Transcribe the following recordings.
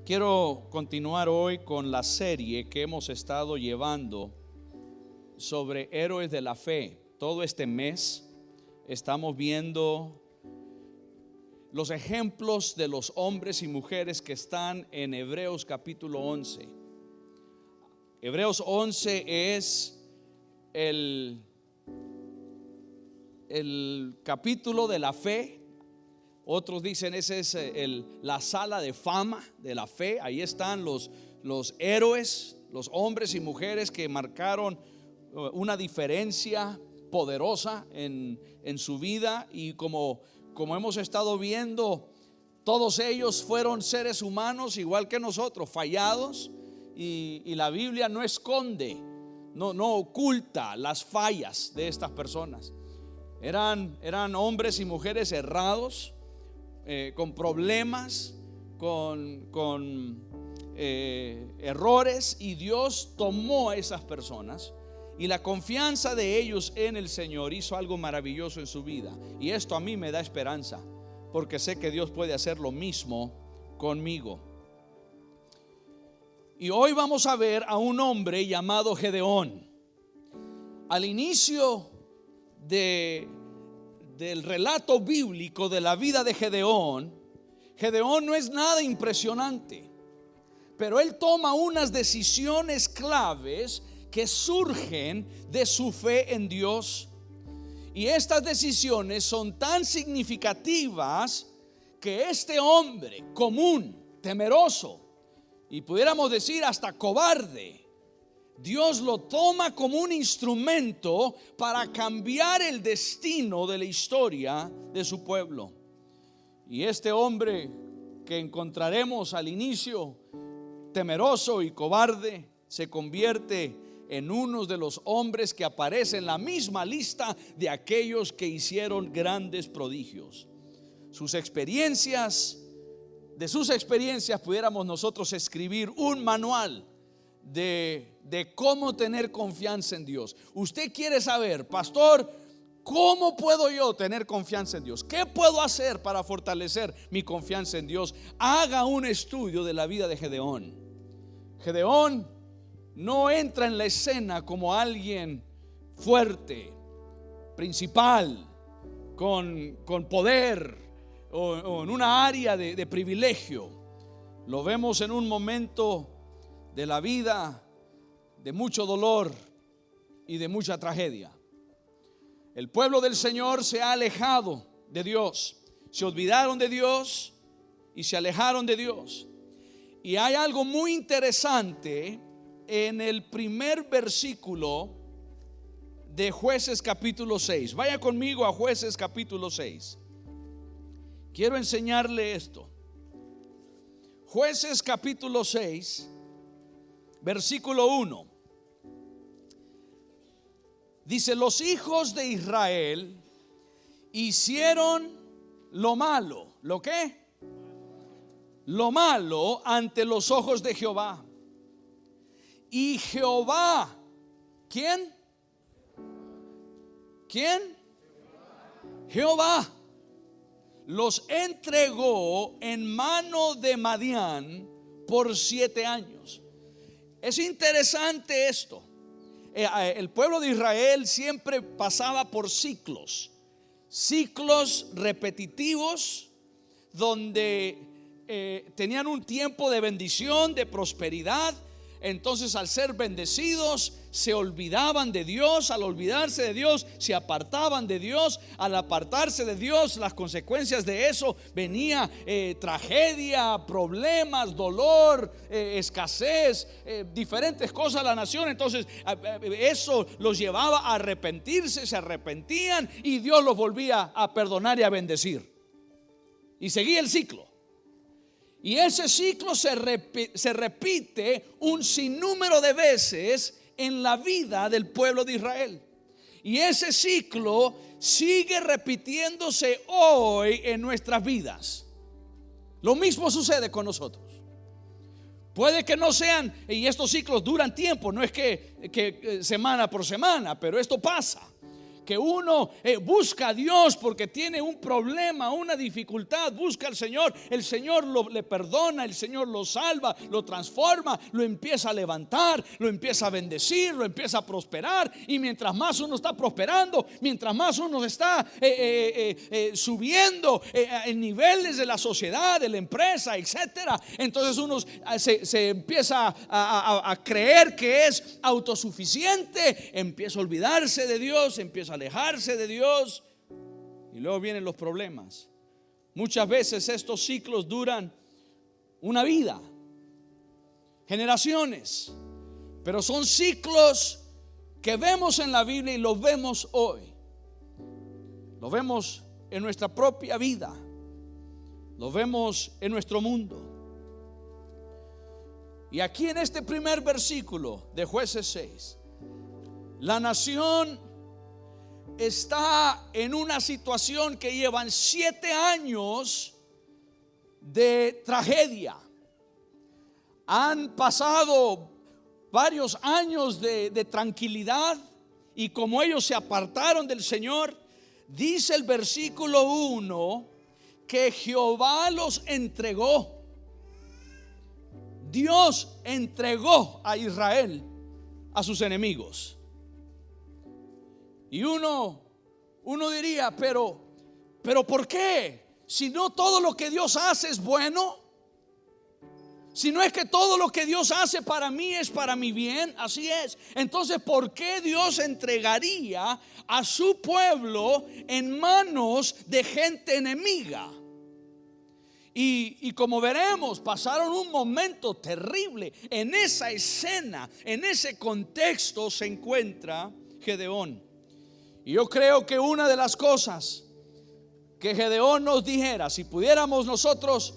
Quiero continuar hoy con la serie que hemos estado llevando sobre héroes de la fe. Todo este mes estamos viendo los ejemplos de los hombres y mujeres que están en Hebreos capítulo 11. Hebreos 11 es el capítulo de la fe. Otros dicen ese es la sala de fama de la fe. Ahí están los héroes, los hombres y mujeres que marcaron una diferencia poderosa en su vida. Y como hemos estado viendo, todos ellos fueron seres humanos igual que nosotros, fallados. Y la Biblia no esconde, no oculta las fallas de estas personas. Eran hombres y mujeres errados, con problemas, con errores, y Dios tomó a esas personas y la confianza de ellos en el Señor hizo algo maravilloso en su vida. Y esto a mí me da esperanza, porque sé que Dios puede hacer lo mismo conmigo. Y hoy vamos a ver a un hombre llamado Gedeón. Al inicio del relato bíblico de la vida de Gedeón no es nada impresionante, pero él toma unas decisiones claves que surgen de su fe en Dios. Y estas decisiones son tan significativas que este hombre común, temeroso y pudiéramos decir hasta cobarde, Dios lo toma como un instrumento para cambiar el destino de la historia de su pueblo. Y este hombre que encontraremos al inicio, temeroso y cobarde, se convierte en uno de los hombres que aparece en la misma lista de aquellos que hicieron grandes prodigios. De sus experiencias pudiéramos nosotros escribir un manual de cómo tener confianza en Dios. Usted quiere saber, pastor, ¿cómo puedo yo tener confianza en Dios? ¿Qué puedo hacer para fortalecer mi confianza en Dios? Haga un estudio de la vida de Gedeón. Gedeón no entra en la escena como alguien fuerte, principal, con poder o en una área de privilegio. Lo vemos en un momento de la vida de mucho dolor y de mucha tragedia. El pueblo del Señor se ha alejado de Dios, se olvidaron de Dios y se alejaron de Dios. Y hay algo muy interesante en el primer versículo de Jueces capítulo 6. Vaya conmigo a Jueces capítulo 6. Quiero enseñarle esto. Jueces capítulo 6, versículo 1. Dice: los hijos de Israel hicieron lo malo. ¿Lo qué? Lo malo ante los ojos de Jehová. Y Jehová, ¿quién? ¿Quién? Jehová los entregó en mano de Madián por 7 años. Es interesante esto. El pueblo de Israel siempre pasaba por ciclos repetitivos, donde tenían un tiempo de bendición, de prosperidad. Entonces, al ser bendecidos, se olvidaban de Dios. Al olvidarse de Dios, se apartaban de Dios. Al apartarse de Dios, las consecuencias de eso venía tragedia, problemas, dolor, escasez, diferentes cosas a la nación. Entonces, eso los llevaba a arrepentirse. Se arrepentían y Dios los volvía a perdonar y a bendecir. Y seguía el ciclo. Y ese ciclo se repite un sinnúmero de veces en la vida del pueblo de Israel. Y ese ciclo sigue repitiéndose hoy en nuestras vidas. Lo mismo sucede con nosotros. Puede que no sean, y estos ciclos duran tiempo, no es que semana por semana, pero esto pasa. que uno busca a Dios porque tiene un problema, una dificultad, busca al Señor, el Señor le perdona, el Señor lo salva, lo transforma, lo empieza a levantar, lo empieza a bendecir, lo empieza a prosperar. Y mientras más uno está prosperando, mientras más uno está subiendo en niveles de la sociedad, de la empresa, etcétera, entonces uno se empieza a creer que es autosuficiente, empieza a olvidarse de Dios, empieza a alejarse de Dios, y luego vienen los problemas. Muchas veces estos ciclos duran una vida, generaciones, pero son ciclos que vemos en la Biblia y los vemos hoy. Lo vemos en nuestra propia vida, lo vemos en nuestro mundo. Y aquí en este primer versículo de Jueces 6, la nación está en una situación que llevan 7 años de tragedia. Han pasado varios años de tranquilidad, y como ellos se apartaron del Señor, dice el versículo 1 que Jehová los entregó. Dios entregó a Israel a sus enemigos. Y uno diría, pero ¿por qué? Si no todo lo que Dios hace es bueno, si no es que todo lo que Dios hace para mí es para mi bien, así es. Entonces, ¿por qué Dios entregaría a su pueblo en manos de gente enemiga? Y como veremos, pasaron un momento terrible. En esa escena, en ese contexto se encuentra Gedeón. Y yo creo que una de las cosas que Gedeón nos dijera, si pudiéramos nosotros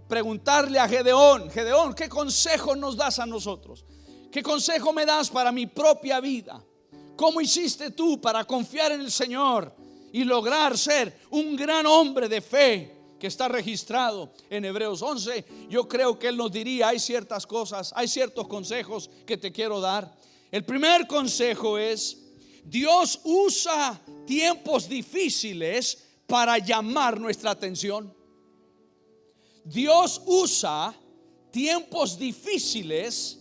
preguntarle a Gedeón, Gedeón, ¿qué consejo nos das a nosotros? ¿Qué consejo me das para mi propia vida? ¿Cómo hiciste tú para confiar en el Señor y lograr ser un gran hombre de fe que está registrado en Hebreos 11? Yo creo que él nos diría, hay ciertas cosas, hay ciertos consejos que te quiero dar. El primer consejo es: Dios usa tiempos difíciles para llamar nuestra atención. Dios usa tiempos difíciles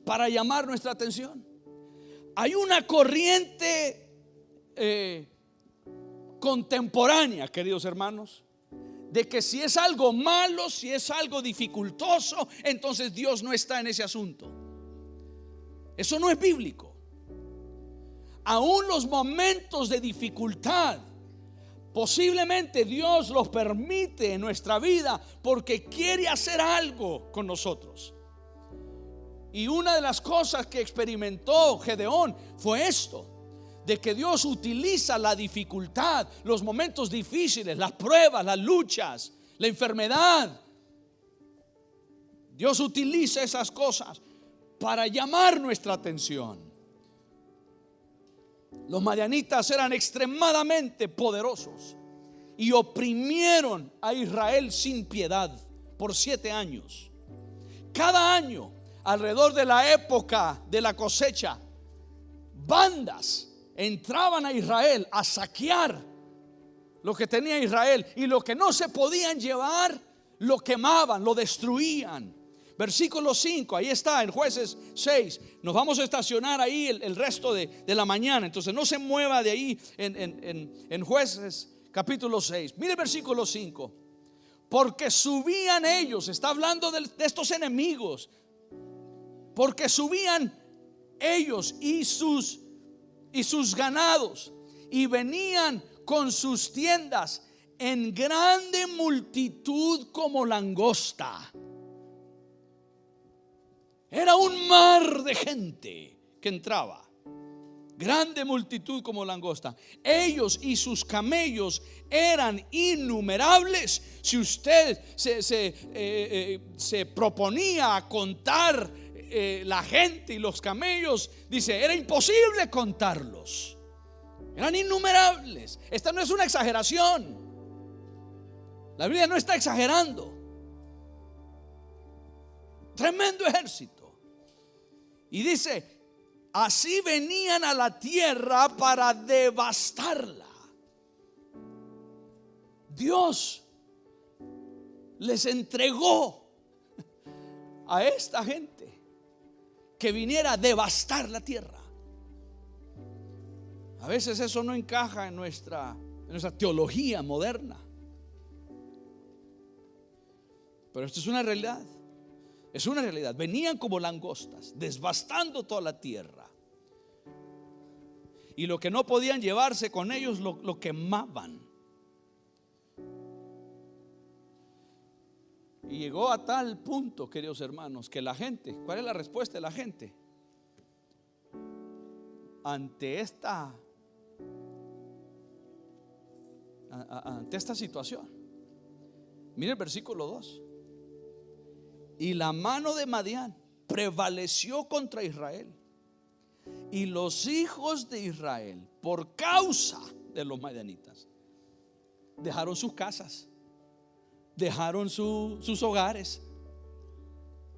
para llamar nuestra atención. Hay una corriente contemporánea, queridos hermanos, de que si es algo malo, si es algo dificultoso, entonces Dios no está en ese asunto. Eso no es bíblico. Aún los momentos de dificultad, posiblemente Dios los permite en nuestra vida porque quiere hacer algo con nosotros. Y una de las cosas que experimentó Gedeón fue esto: de que Dios utiliza la dificultad, los momentos difíciles, las pruebas, las luchas, la enfermedad. Dios utiliza esas cosas para llamar nuestra atención. Los madianitas eran extremadamente poderosos y oprimieron a Israel sin piedad por 7 años. Cada año, alrededor de la época de la cosecha, bandas entraban a Israel a saquear lo que tenía Israel, y lo que no se podían llevar lo quemaban, lo destruían. Versículo 5, ahí está en Jueces 6. Nos vamos a estacionar ahí el resto de la mañana. Entonces no se mueva de ahí en Jueces capítulo 6. Mire el versículo 5. Porque subían ellos, está hablando de estos enemigos, porque subían ellos y sus ganados, y venían con sus tiendas en grande multitud como langosta. Era un mar de gente que entraba, grande multitud como langosta. Ellos y sus camellos eran innumerables. Si usted se proponía a contar la gente y los camellos, dice, era imposible contarlos. Eran innumerables. Esta no es una exageración. La Biblia no está exagerando. Tremendo ejército. Y dice, así venían a la tierra para devastarla. Dios les entregó a esta gente que viniera a devastar la tierra. A veces eso no encaja en nuestra teología moderna, pero esto es una realidad. Es una realidad. Venían como langostas, devastando toda la tierra, y lo que no podían llevarse con ellos lo quemaban. Y llegó a tal punto, queridos hermanos, que la gente, ¿cuál es la respuesta de la gente ante esta situación? Mire el versículo 2. Y la mano de Madián prevaleció contra Israel, y los hijos de Israel, por causa de los madianitas, dejaron sus casas, dejaron sus hogares,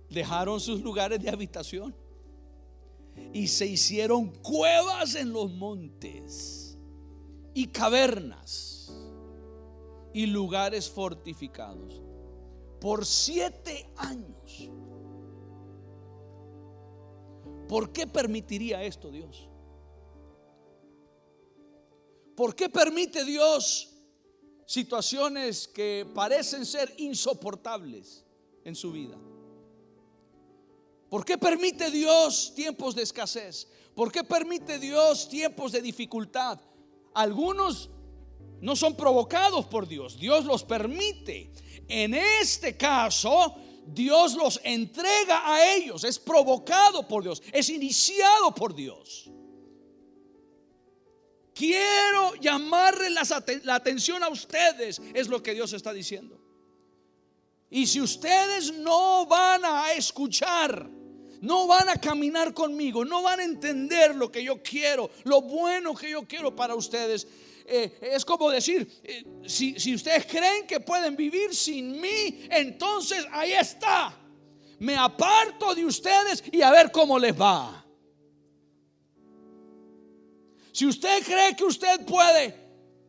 dejaron sus lugares de habitación, y se hicieron cuevas en los montes y cavernas y lugares fortificados por 7 años. ¿Por qué permitiría esto Dios? ¿Por qué permite Dios situaciones que parecen ser insoportables en su vida? ¿Por qué permite Dios tiempos de escasez? ¿Por qué permite Dios tiempos de dificultad? Algunos no son provocados por Dios, Dios los permite. En este caso, Dios los entrega a ellos. Es provocado por Dios, es iniciado por Dios. Quiero llamarle la atención a ustedes, es lo que Dios está diciendo. Y si ustedes no van a escuchar, no van a caminar conmigo, no van a entender lo que yo quiero, lo bueno que yo quiero para ustedes, es como decir, si ustedes creen que pueden vivir sin mí, entonces ahí está, me aparto de ustedes y a ver cómo les va. Si usted cree que usted puede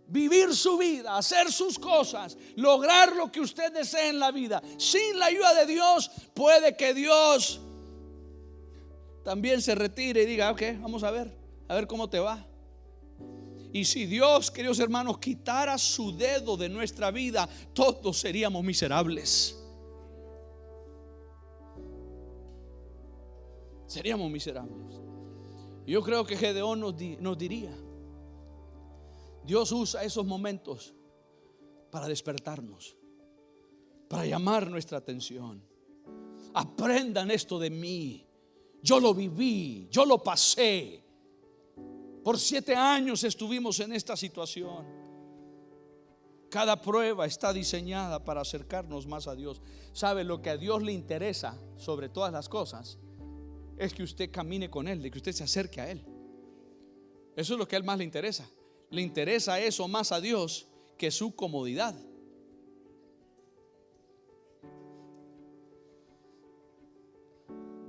vivir su vida, hacer sus cosas, lograr lo que usted desea en la vida sin la ayuda de Dios, puede que Dios también se retire y diga: ok, vamos a ver cómo te va. Y si Dios, queridos hermanos, quitara su dedo de nuestra vida, todos seríamos miserables. Seríamos miserables. Yo creo que Gedeón nos diría: Dios usa esos momentos para despertarnos, para llamar nuestra atención. Aprendan esto de mí. Yo lo viví, yo lo pasé. Por 7 años estuvimos en esta situación. Cada prueba está diseñada para acercarnos más a Dios. ¿Sabe lo que a Dios le interesa sobre todas las cosas? Es que usted camine con Él, de que usted se acerque a Él. Eso es lo que a Él más le interesa. Le interesa eso más a Dios que su comodidad.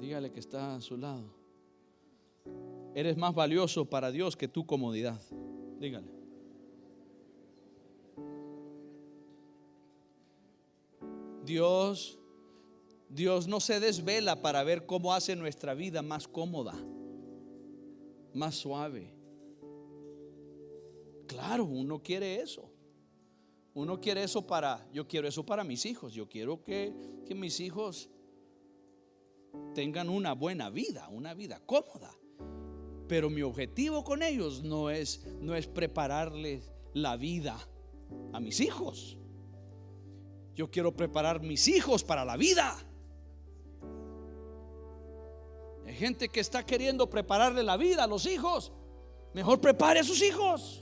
Dígale que está a su lado: eres más valioso para Dios que tu comodidad. Dígale. Dios no se desvela para ver cómo hace nuestra vida más cómoda, más suave. Claro, uno quiere eso. Uno quiere eso yo quiero eso para mis hijos. Yo quiero que mis hijos tengan una buena vida, una vida cómoda. Pero mi objetivo con ellos no es prepararles la vida a mis hijos. Yo quiero preparar mis hijos para la vida. Hay gente que está queriendo prepararle la vida a los hijos. Mejor prepare a sus hijos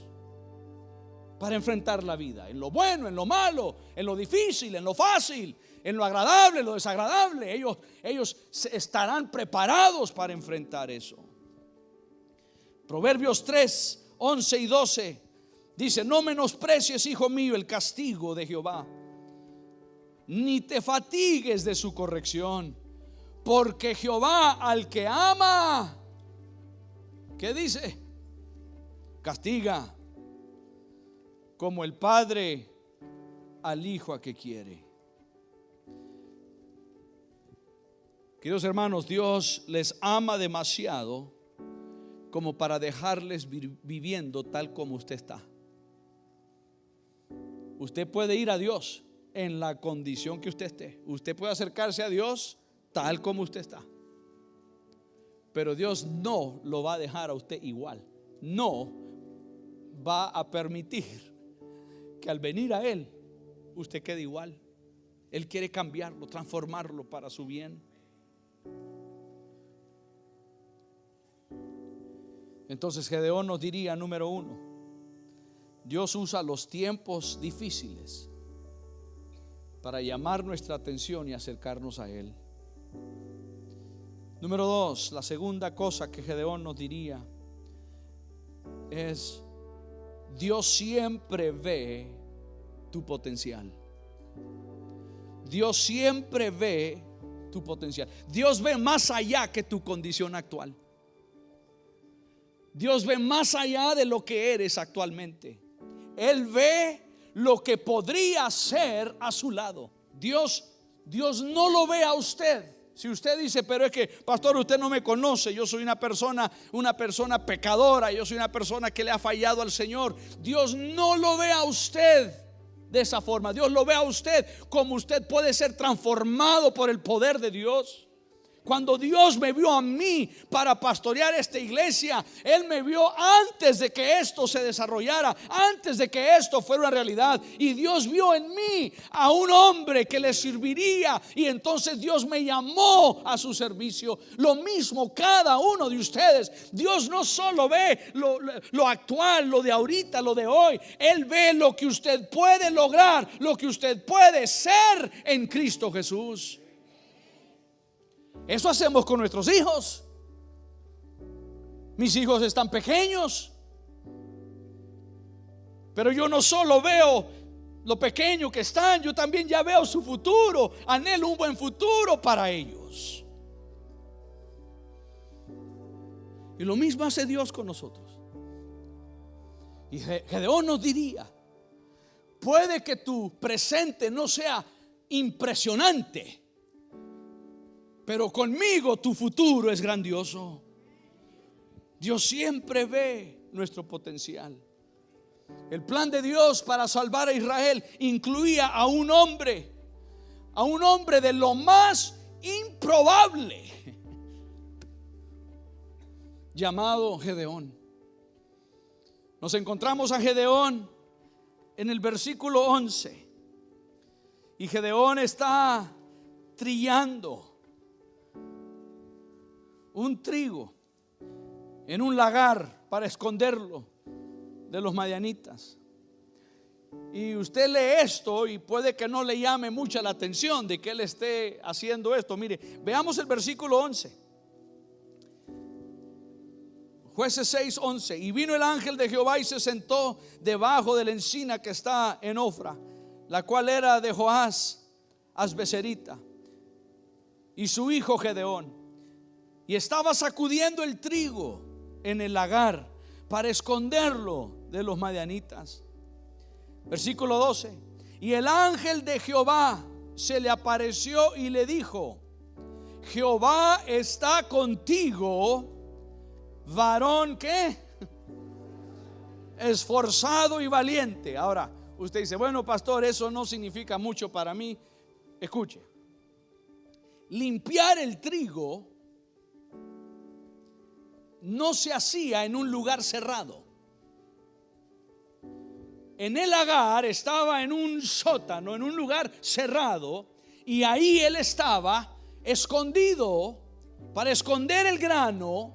para enfrentar la vida, en lo bueno, en lo malo, en lo difícil, en lo fácil, en lo agradable, en lo desagradable. Ellos estarán preparados para enfrentar eso. Proverbios 3, 11 y 12 dice: no menosprecies, hijo mío, el castigo de Jehová, ni te fatigues de su corrección, porque Jehová al que ama ¿Qué dice? Castiga como el padre al hijo a que quiere. Queridos hermanos, Dios les ama demasiado como para dejarles viviendo tal como usted está. Usted puede ir a Dios en la condición que usted esté. Usted puede acercarse a Dios tal como usted está. Pero Dios no lo va a dejar a usted igual. No va a permitir que al venir a Él usted quede igual. Él quiere cambiarlo, transformarlo para su bien. Entonces Gedeón nos diría, número 1, Dios usa los tiempos difíciles para llamar nuestra atención y acercarnos a Él. Número 2, la segunda cosa que Gedeón nos diría es: Dios siempre ve tu potencial. Dios siempre ve tu potencial. Dios ve más allá que tu condición actual. Dios ve más allá de lo que eres actualmente. Él ve lo que podría ser a su lado. Dios no lo ve a usted. Si usted dice, pero es que pastor, usted no me conoce, yo soy una persona pecadora, yo soy una persona que le ha fallado al Señor. Dios no lo ve a usted de esa forma. Dios lo ve a usted como usted puede ser transformado por el poder de Dios. Cuando Dios me vio a mí para pastorear esta iglesia, Él me vio antes de que esto se desarrollara, antes de que esto fuera una realidad. Y Dios vio en mí a un hombre que le serviría, y entonces Dios me llamó a su servicio. Lo mismo cada uno de ustedes. Dios no solo ve lo actual, lo de ahorita, lo de hoy. Él ve lo que usted puede lograr, lo que usted puede ser en Cristo Jesús. Eso hacemos con nuestros hijos. Mis hijos están pequeños, pero yo no solo veo lo pequeño que están, yo también ya veo su futuro. Anhelo un buen futuro para ellos. Y lo mismo hace Dios con nosotros. Y Gedeón nos diría: puede que tu presente no sea impresionante, pero conmigo tu futuro es grandioso. Dios siempre ve nuestro potencial. El plan de Dios para salvar a Israel incluía a un hombre de lo más improbable, llamado Gedeón. Nos encontramos a Gedeón en el versículo 11. Y Gedeón está trillando un trigo en un lagar para esconderlo de los madianitas. Y usted lee esto y puede que no le llame mucha la atención de que él esté haciendo esto. Mire, veamos el versículo 11. Jueces 6:11. Y vino el ángel de Jehová y se sentó debajo de la encina que está en Ofra, la cual era de Joás Asbeserita, y su hijo Gedeón. Y estaba sacudiendo el trigo en el lagar para esconderlo de los madianitas. Versículo 12. Y el ángel de Jehová se le apareció y le dijo: Jehová está contigo, varón ¿qué? Esforzado y valiente. Ahora usted dice, bueno pastor, eso no significa mucho para mí. Escuche, limpiar el trigo no se hacía en un lugar cerrado. En el lagar estaba en un sótano, en un lugar cerrado, y ahí él estaba escondido para esconder el grano,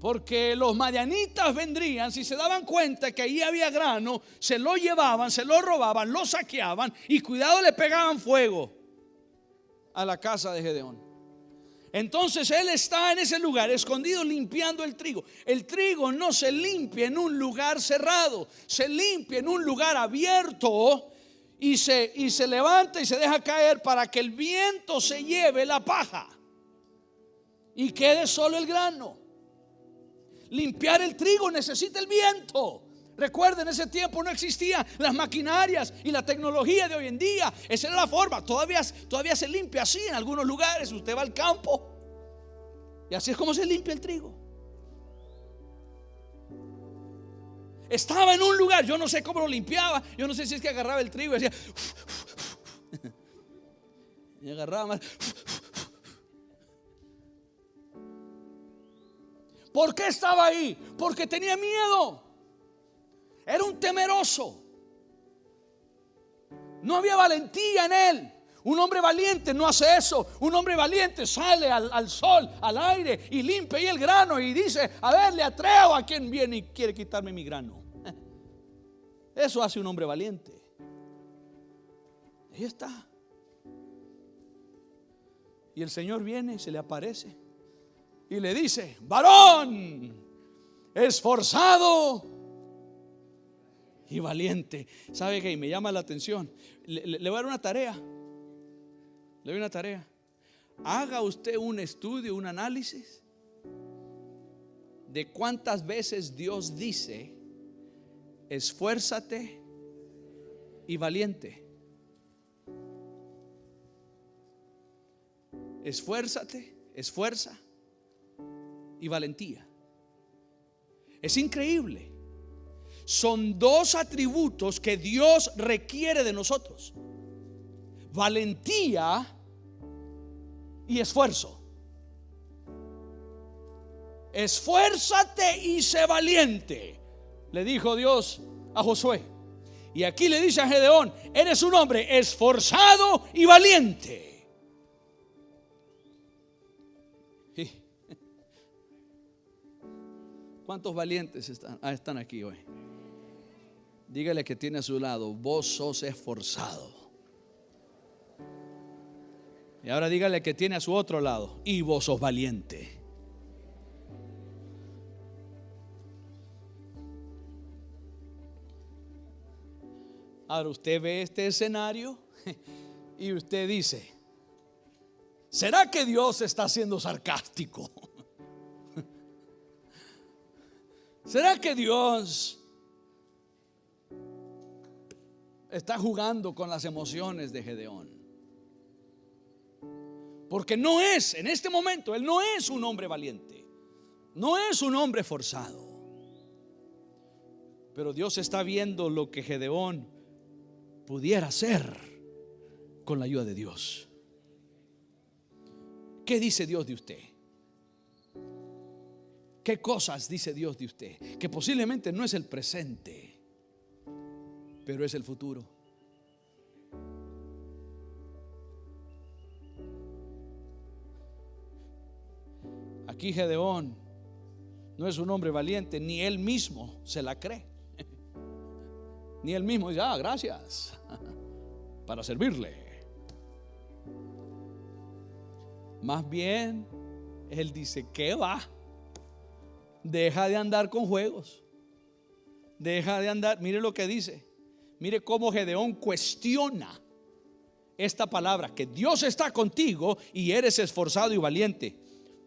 porque los madianitas vendrían. Si se daban cuenta que ahí había grano, se lo llevaban, se lo robaban, lo saqueaban, y cuidado, le pegaban fuego a la casa de Gedeón. Entonces él está en ese lugar escondido limpiando el trigo. El trigo no se limpia en un lugar cerrado, se limpia en un lugar abierto, y se levanta y se deja caer para que el viento se lleve la paja y quede solo el grano. Limpiar el trigo necesita el viento. Recuerden, en ese tiempo no existían las maquinarias y la tecnología de hoy en día. Esa era la forma. Todavía se limpia así en algunos lugares. Usted va al campo y así es como se limpia el trigo. Estaba en un lugar, yo no sé cómo lo limpiaba. Yo no sé si es que agarraba el trigo y decía y agarraba más. ¿Por qué estaba ahí? Porque tenía miedo. Era un temeroso. No había valentía en él. Un hombre valiente no hace eso. Un hombre valiente sale al sol, al aire, y limpia ahí el grano y dice: a ver, le atrevo a quien viene y quiere quitarme mi grano. Eso hace un hombre valiente. Ahí está. Y el Señor viene, se le aparece y le dice: varón esforzado y valiente. ¿Sabe qué? Me llama la atención. Le voy a dar una tarea. Le doy una tarea. Haga usted un estudio, un análisis de cuántas veces Dios dice: esfuérzate y valiente. Esfuérzate, esfuerza y valentía. Es increíble. Son dos atributos que Dios requiere de nosotros: valentía y esfuerzo. Esfuérzate y sé valiente, le dijo Dios a Josué. Y aquí le dice a Gedeón: eres un hombre esforzado y valiente. ¿Cuántos valientes están aquí hoy? Dígale que tiene a su lado: vos sos esforzado. Y ahora dígale que tiene a su otro lado: y vos sos valiente. Ahora usted ve este escenario y usted dice: ¿será que Dios está siendo sarcástico? ¿Será que Dios está jugando con las emociones de Gedeón? Porque no es, en este momento, él no es un hombre valiente, no es un hombre forzado. Pero Dios está viendo lo que Gedeón pudiera hacer con la ayuda de Dios. ¿Qué dice Dios de usted? ¿Qué cosas dice Dios de usted? Que posiblemente no es el presente, pero es el futuro. Aquí Gedeón no es un hombre valiente, ni él mismo se la cree. Ni él mismo dice: gracias, para servirle. Más bien él dice: ¿qué va? Deja de andar con juegos. Deja de andar. Mire lo que dice. Mire cómo Gedeón cuestiona esta palabra: que Dios está contigo y eres esforzado y valiente.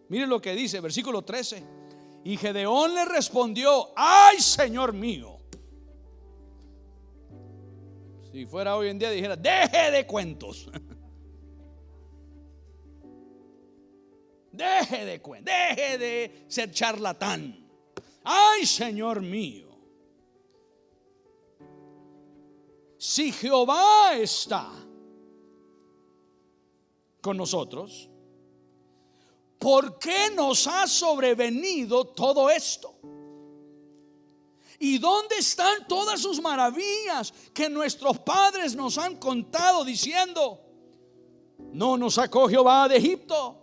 Mire lo que dice, versículo 13. Y Gedeón le respondió: ay, Señor mío. Si fuera hoy en día dijera: deje de cuentos. Deje de ser charlatán. Ay, Señor mío, si Jehová está con nosotros, ¿por qué nos ha sobrevenido todo esto? ¿Y dónde están todas sus maravillas que nuestros padres nos han contado, diciendo: no nos sacó Jehová de Egipto?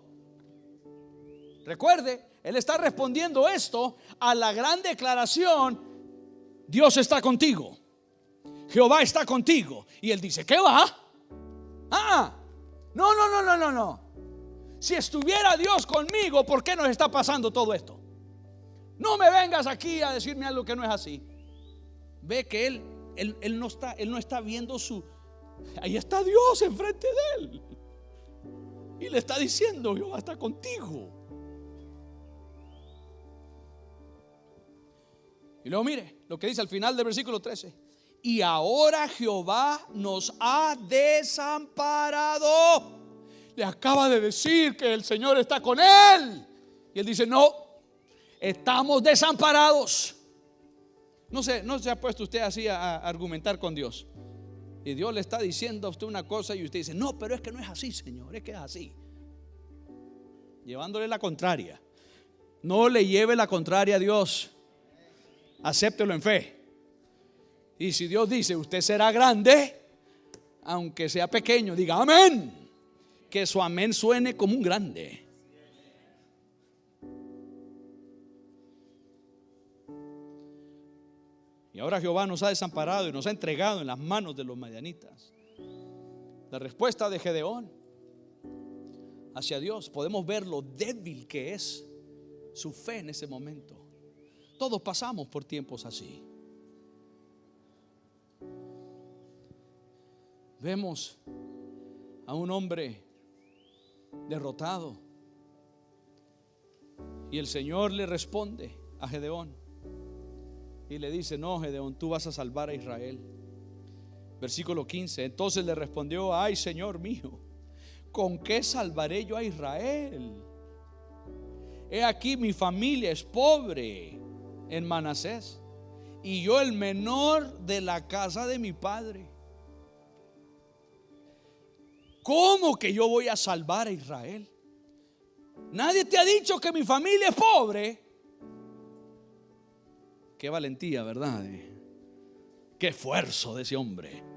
Recuerde, él está respondiendo esto a la gran declaración: Dios está contigo, Jehová está contigo. Y él dice: ¿qué va? No. Si estuviera Dios conmigo, ¿por qué nos está pasando todo esto? No me vengas aquí a decirme algo que no es así. Ve que él no está viendo su... Ahí está Dios enfrente de él y le está diciendo: Jehová está contigo. Y luego mire lo que dice al final del versículo 13. Y ahora Jehová nos ha desamparado. Le acaba de decir que el Señor está con él. Y él dice: no, estamos desamparados. No se ha puesto usted así a argumentar con Dios. Y Dios le está diciendo a usted una cosa y usted dice: no, pero es que no es así, Señor, es que es así. Llevándole la contraria. No le lleve la contraria a Dios. Acéptelo en fe. Y si Dios dice: usted será grande, aunque sea pequeño, diga amén. Que su amén suene como un grande. Y ahora Jehová nos ha desamparado y nos ha entregado en las manos de los madianitas. La respuesta de Gedeón hacia Dios, podemos ver lo débil que es su fe en ese momento. Todos pasamos por tiempos así. Vemos a un hombre derrotado y el Señor le responde a Gedeón y le dice: no, Gedeón, tú vas a salvar a Israel. Versículo 15. Entonces le respondió: ay, Señor mío, ¿con qué salvaré yo a Israel? He aquí, mi familia es pobre en Manasés y yo el menor de la casa de mi padre. ¿Cómo que yo voy a salvar a Israel? Nadie te ha dicho que mi familia es pobre. Qué valentía, ¿verdad? Qué esfuerzo de ese hombre.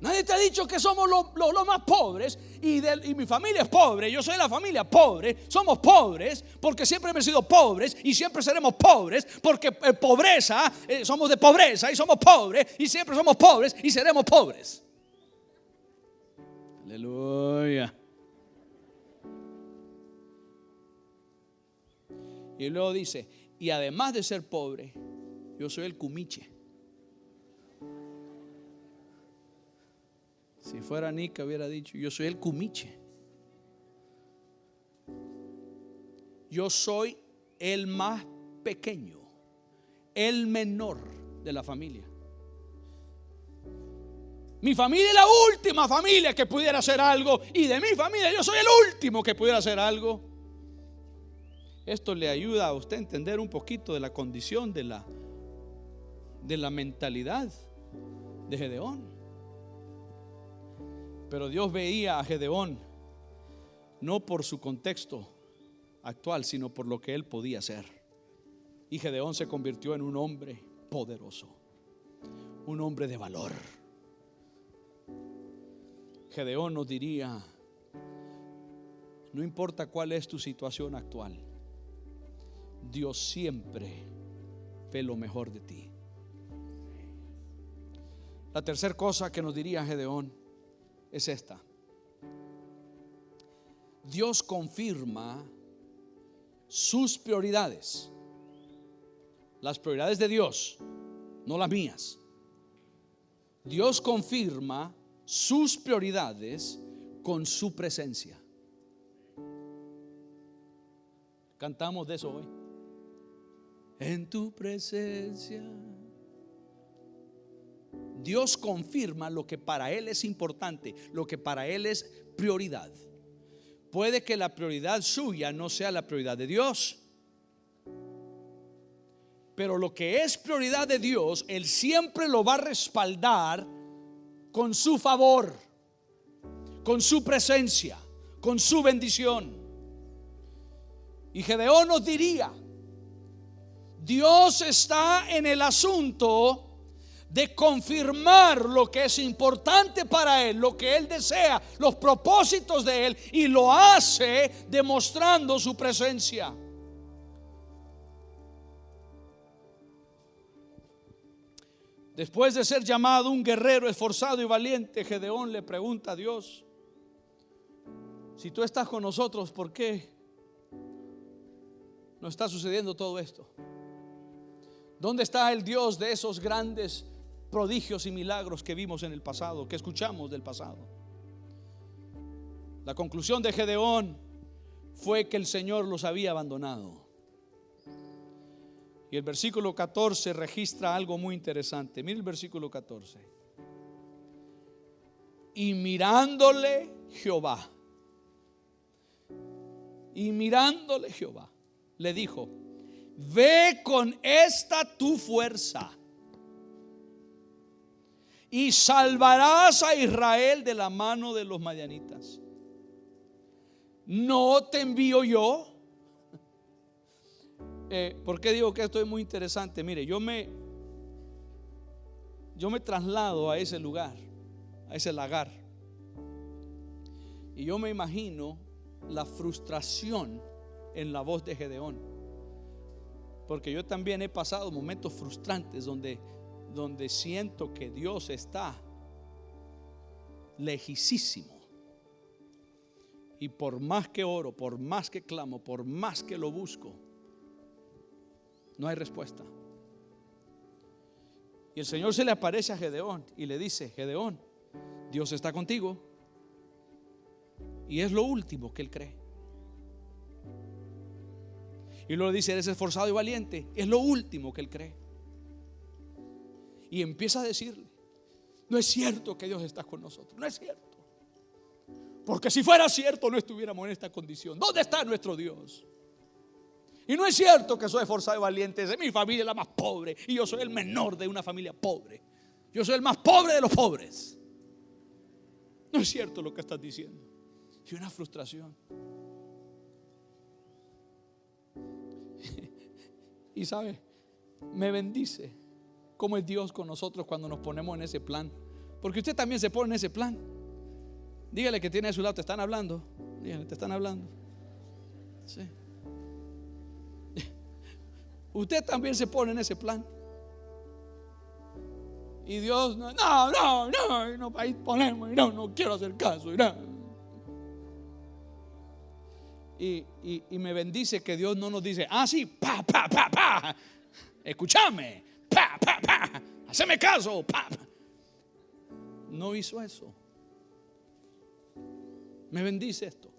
Nadie te ha dicho que somos los más pobres y mi familia es pobre. Yo soy de la familia pobre. Somos pobres porque siempre hemos sido pobres y siempre seremos pobres porque pobreza, somos de pobreza y somos pobres y siempre somos pobres y seremos pobres. Aleluya. Y luego dice: y además de ser pobre, yo soy el cumiche. Si fuera Nica hubiera dicho: yo soy el cumiche. Yo soy el más pequeño, el menor de la familia. Mi familia es la última familia que pudiera hacer algo, y de mi familia yo soy el último que pudiera hacer algo. Esto le ayuda a usted a entender un poquito de la condición de la mentalidad de Gedeón. Pero Dios veía a Gedeón no por su contexto actual, sino por lo que él podía hacer. Y Gedeón se convirtió en un hombre poderoso, un hombre de valor. Gedeón nos diría: no importa cuál es tu situación actual, Dios siempre ve lo mejor de ti. La tercera cosa que nos diría Gedeón es esta: Dios confirma sus prioridades. Las prioridades de Dios, no las mías. Dios confirma sus prioridades con su presencia. Cantamos de eso hoy. En tu presencia. Dios confirma lo que para Él es importante, lo que para Él es prioridad. Puede que la prioridad suya no sea la prioridad de Dios, pero lo que es prioridad de Dios, Él siempre lo va a respaldar con su favor, con su presencia, con su bendición. Y Gedeón nos diría: Dios está en el asunto de confirmar lo que es importante para Él, lo que Él desea, los propósitos de Él, y lo hace demostrando su presencia. Después de ser llamado un guerrero esforzado y valiente, Gedeón le pregunta a Dios: si tú estás con nosotros, ¿por qué no está sucediendo todo esto? ¿Dónde está el Dios de esos grandes prodigios y milagros que vimos en el pasado, que escuchamos del pasado? La conclusión de Gedeón fue que el Señor los había abandonado. Y el versículo 14 registra algo muy interesante. Mire el versículo 14. Y mirándole Jehová, le dijo: ve con esta tu fuerza y salvarás a Israel de la mano de los madianitas. ¿No te envío yo? ¿Por qué digo que esto es muy interesante? Mire, yo me traslado a ese lugar, a ese lagar, y yo me imagino la frustración en la voz de Gedeón, porque yo también he pasado momentos frustrantes donde siento que Dios está lejísimo, y por más que oro, por más que clamo, por más que lo busco, no hay respuesta. Y el Señor se le aparece a Gedeón y le dice: Gedeón, Dios está contigo. Y es lo último que él cree. Y luego dice: eres esforzado y valiente. Es lo último que él cree. Y empieza a decirle: no es cierto que Dios está con nosotros. No es cierto. Porque si fuera cierto, no estuviéramos en esta condición. ¿Dónde está nuestro Dios? Y no es cierto que soy esforzado y valiente. Mi familia es la más pobre y yo soy el menor de una familia pobre. Yo soy el más pobre de los pobres. No es cierto lo que estás diciendo. Y una frustración. Y sabe, me bendice cómo es Dios con nosotros cuando nos ponemos en ese plan. Porque usted también se pone en ese plan. Dígale que tiene a su lado: te están hablando. Dígale, te están hablando. Sí. Usted también se pone en ese plan. Y Dios no, ahí ponemos, no quiero hacer caso. Y me bendice que Dios no nos dice: ah, sí, pa, escúchame, pa, haceme caso, pa. No hizo eso. Me bendice esto.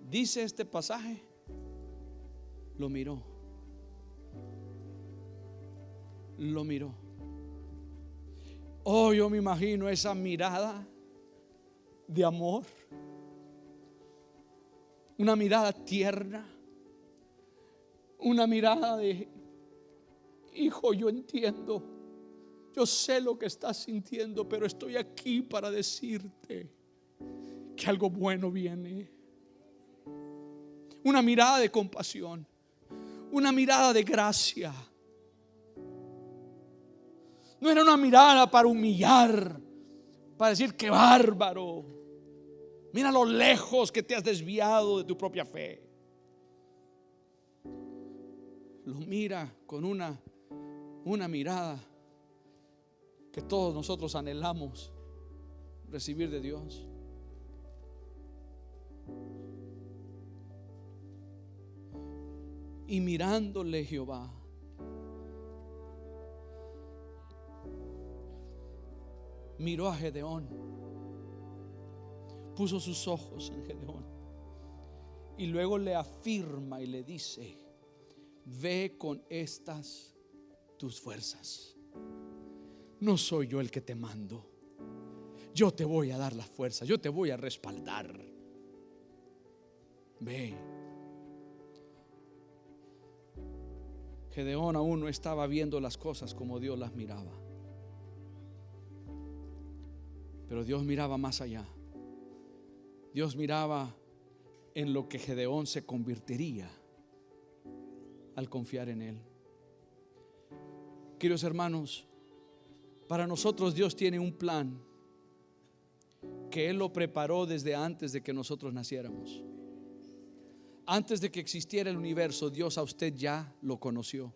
Dice este pasaje: lo miró. Oh, yo me imagino esa mirada de amor, una mirada tierna, una mirada de: hijo, yo entiendo, yo sé lo que estás sintiendo, pero estoy aquí para decirte que algo bueno viene. Una mirada de compasión, una mirada de gracia. No era una mirada para humillar, para decir: qué bárbaro, mira lo lejos que te has desviado de tu propia fe. Lo mira con una mirada que todos nosotros anhelamos recibir de Dios. Y mirándole Jehová, miró a Gedeón, puso sus ojos en Gedeón y luego le afirma y le dice: ve con estas tus fuerzas. No soy yo el que te mando, yo te voy a dar la fuerza, yo te voy a respaldar. Ve. Gedeón aún no estaba viendo las cosas como Dios las miraba, pero Dios miraba más allá. Dios miraba en lo que Gedeón se convertiría al confiar en Él. Queridos hermanos, para nosotros Dios tiene un plan que Él lo preparó desde antes de que nosotros naciéramos. Antes de que existiera el universo, Dios a usted ya lo conoció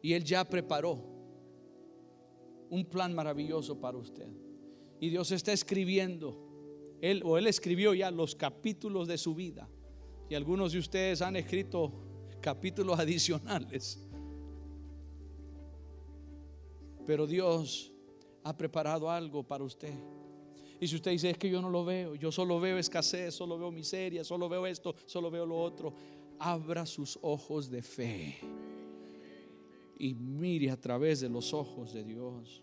y Él ya preparó un plan maravilloso para usted. Y Dios está escribiendo, Él escribió ya los capítulos de su vida, y algunos de ustedes han escrito capítulos adicionales. Pero Dios ha preparado algo para usted. Y si usted dice, es que yo no lo veo, yo solo veo escasez, solo veo miseria, solo veo esto, solo veo lo otro, abra sus ojos de fe y mire a través de los ojos de Dios.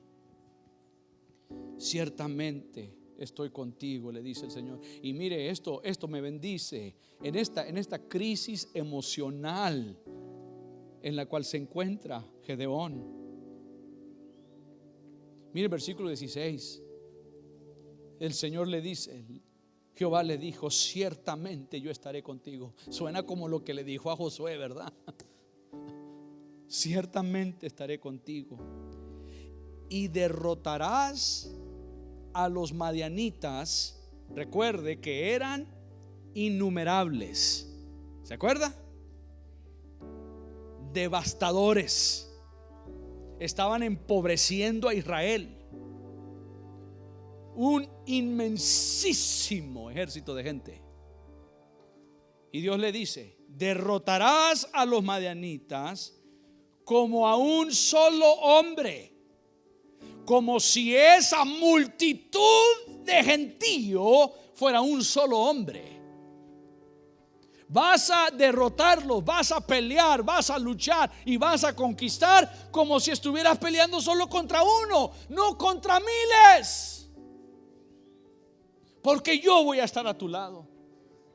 Ciertamente estoy contigo, le dice el Señor. Y mire, esto me bendice en esta crisis emocional en la cual se encuentra Gedeón. Mire el versículo 16. El Señor le dice, Jehová le dijo, ciertamente yo estaré contigo. Suena como lo que le dijo a Josué, ¿verdad? Ciertamente estaré contigo. Y derrotarás a los madianitas. Recuerde que eran innumerables. ¿Se acuerda? Devastadores. Estaban empobreciendo a Israel. Un inmensísimo ejército de gente. Y Dios le dice, derrotarás a los madianitas como a un solo hombre, como si esa multitud de gentío fuera un solo hombre. Vas a derrotarlos, vas a pelear, vas a luchar y vas a conquistar como si estuvieras peleando solo contra uno, no contra miles. Porque yo voy a estar a tu lado.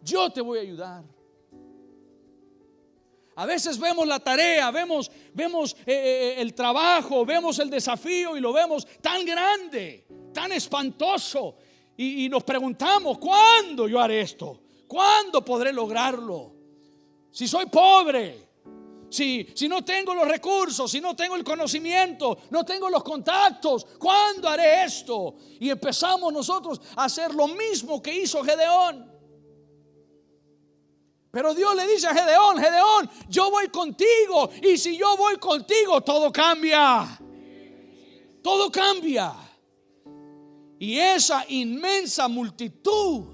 Yo te voy a ayudar. A veces vemos la tarea, vemos el trabajo, vemos el desafío y lo vemos tan grande, tan espantoso. Y nos preguntamos, ¿cuándo yo haré esto? ¿Cuándo podré lograrlo? Si soy pobre, si no tengo los recursos, si no tengo el conocimiento, no tengo los contactos, ¿cuándo haré esto? Y empezamos nosotros a hacer lo mismo que hizo Gedeón. Pero Dios le dice a Gedeón, Gedeón, yo voy contigo. Y si yo voy contigo, todo cambia. Todo cambia. Y esa inmensa multitud,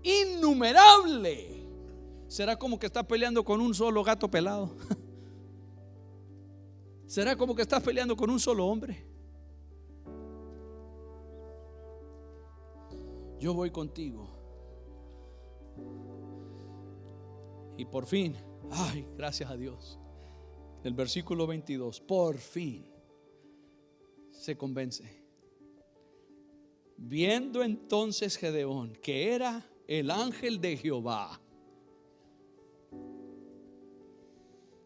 innumerable, será como que estás peleando con un solo gato pelado. Será como que estás peleando con un solo hombre. Yo voy contigo. Y por fin, ay, gracias a Dios, el versículo 22, por fin se convence. Viendo entonces Gedeón que era el ángel de Jehová,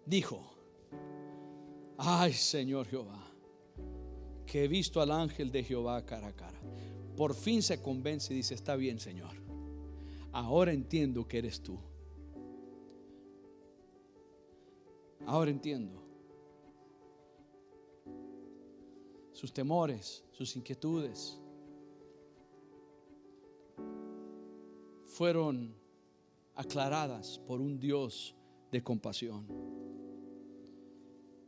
dijo, ay, Señor Jehová, que he visto al ángel de Jehová cara a cara. Por fin se convence y dice, está bien, Señor, ahora entiendo que eres tú. Ahora entiendo sus temores, sus inquietudes fueron aclaradas por un Dios de compasión.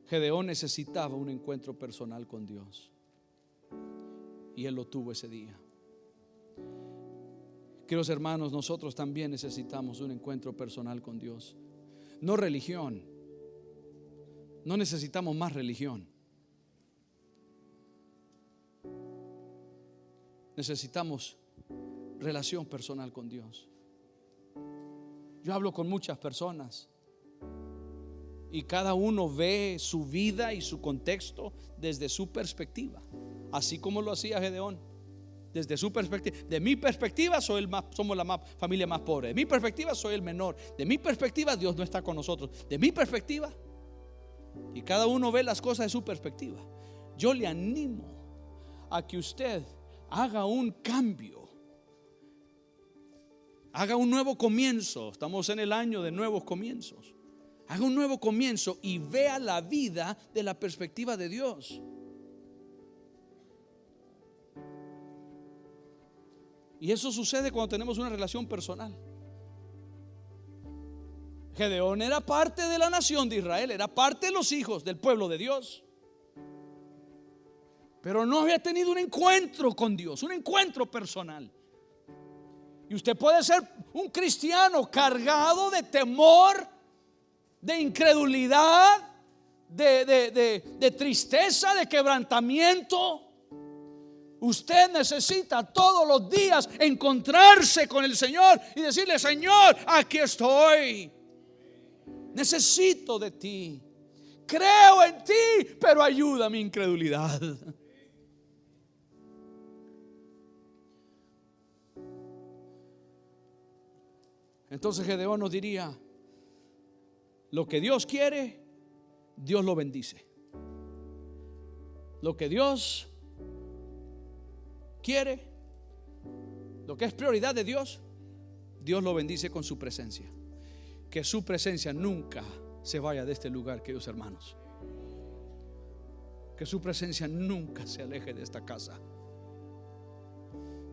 Gedeón necesitaba un encuentro personal con Dios y él lo tuvo ese día. Queridos hermanos, nosotros también necesitamos un encuentro personal con Dios. No religión. No necesitamos más religión. Necesitamos relación personal con Dios. Yo hablo con muchas personas y cada uno ve su vida y su contexto desde su perspectiva, así como lo hacía Gedeón. Desde su perspectiva. De mi perspectiva somos la familia más pobre. De mi perspectiva soy el menor. De mi perspectiva Dios no está con nosotros. De mi perspectiva. Y cada uno ve las cosas de su perspectiva. Yo le animo a que usted haga un cambio, haga un nuevo comienzo. Estamos en el año de nuevos comienzos. Haga un nuevo comienzo y vea la vida de la perspectiva de Dios. Y eso sucede cuando tenemos una relación personal. Gedeón era parte de la nación de Israel, era parte de los hijos del pueblo de Dios, pero no había tenido un encuentro con Dios, un encuentro personal. Y usted puede ser un cristiano cargado de temor, de incredulidad, de tristeza, de quebrantamiento, Usted necesita todos los días encontrarse con el Señor y decirle: Señor, aquí estoy. Necesito de ti. Creo en ti, pero ayuda a mi incredulidad. Entonces Gedeón nos diría: lo que Dios quiere, Dios lo bendice. Lo que Dios quiere, lo que es prioridad de Dios, Dios lo bendice con su presencia. Que su presencia nunca se vaya de este lugar, queridos hermanos. Que su presencia nunca se aleje de esta casa,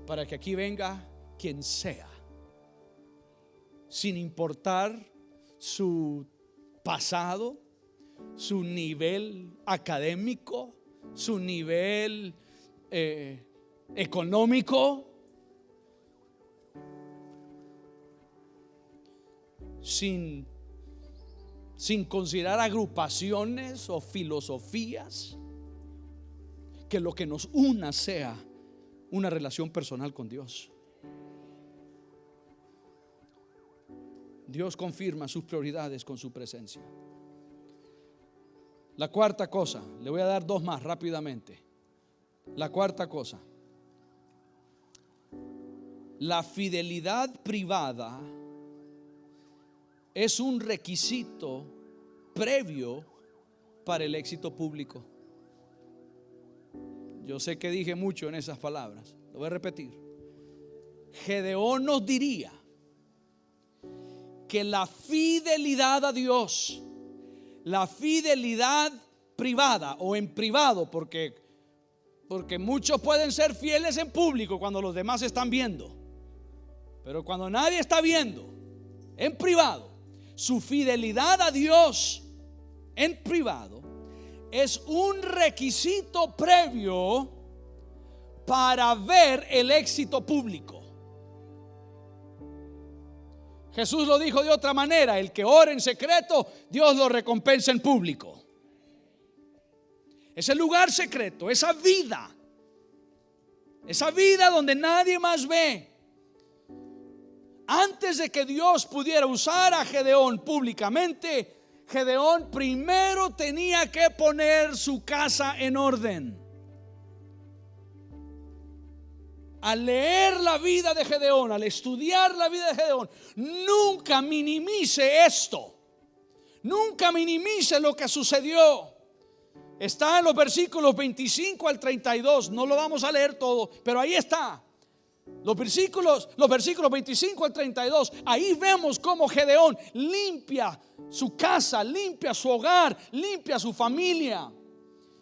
para que aquí venga quien sea, sin importar su pasado, su nivel académico, su nivel económico, sin considerar agrupaciones o filosofías. Que lo que nos una sea una relación personal con Dios. Dios confirma sus prioridades con su presencia. La cuarta cosa, le voy a dar dos más rápidamente. La cuarta cosa: la fidelidad privada es un requisito previo para el éxito público. Yo sé que dije mucho en esas palabras, lo voy a repetir. Gedeón nos diría que la fidelidad a Dios, la fidelidad privada o en privado, porque muchos pueden ser fieles en público cuando los demás están viendo, pero cuando nadie está viendo, en privado, su fidelidad a Dios en privado es un requisito previo para ver el éxito público. Jesús lo dijo de otra manera: el que ora en secreto, Dios lo recompensa en público. Ese lugar secreto, esa vida donde nadie más ve. Antes de que Dios pudiera usar a Gedeón públicamente, Gedeón primero tenía que poner su casa en orden. Al leer la vida de Gedeón, al estudiar la vida de Gedeón, nunca minimice esto. Nunca minimice lo que sucedió. Está en los versículos 25 al 32. No lo vamos a leer todo, pero ahí está. Los versículos 25 al 32. Ahí vemos cómo Gedeón limpia su casa, limpia su hogar, limpia su familia.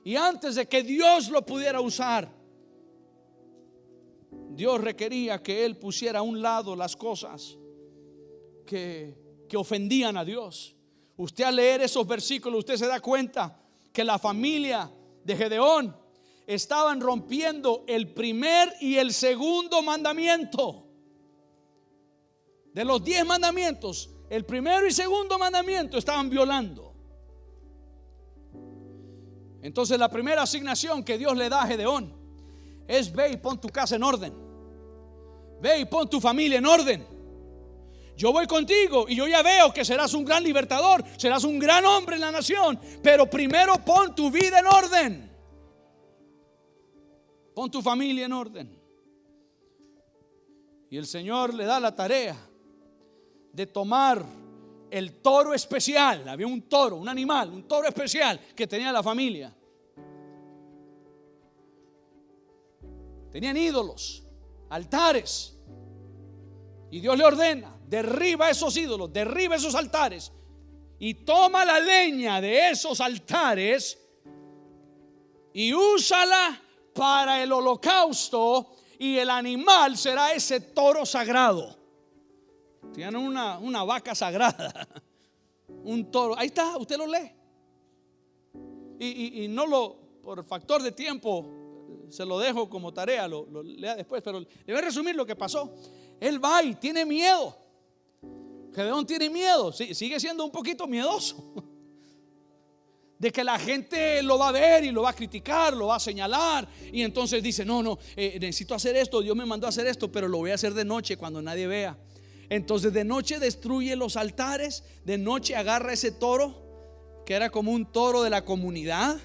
Y antes de que Dios lo pudiera usar, Dios requería que él pusiera a un lado las cosas que ofendían a Dios. Usted al leer esos versículos, usted se da cuenta que la familia de Gedeón estaban rompiendo el primer y el segundo mandamiento. De los 10 mandamientos, el primero y segundo mandamiento estaban violando. Entonces la primera asignación que Dios le da a Gedeón es: ve y pon tu casa en orden. Ve y pon tu familia en orden. Yo voy contigo y yo ya veo que serás un gran libertador, serás un gran hombre en la nación, pero primero pon tu vida en orden. Pon tu familia en orden. Y el Señor le da la tarea de tomar el toro especial. Había un toro, un animal, un toro especial que tenía la familia. Tenían ídolos, altares. Y Dios le ordena: derriba esos ídolos, derriba esos altares y toma la leña de esos altares y úsala para el holocausto, y el animal será ese toro sagrado. Tienen una vaca sagrada, un toro. Ahí está, usted lo lee. Y no por factor de tiempo se lo dejo como tarea, lo lea después, pero le voy a resumir lo que pasó. Él va y tiene miedo. Gedeón tiene miedo, sigue siendo un poquito miedoso. de que la gente lo va a ver y lo va a criticar, lo va a señalar, y entonces dice, no, necesito hacer esto, Dios me mandó a hacer esto, pero lo voy a hacer de noche cuando nadie vea. Entonces de noche destruye los altares, de noche agarra ese toro, que era como un toro de la comunidad,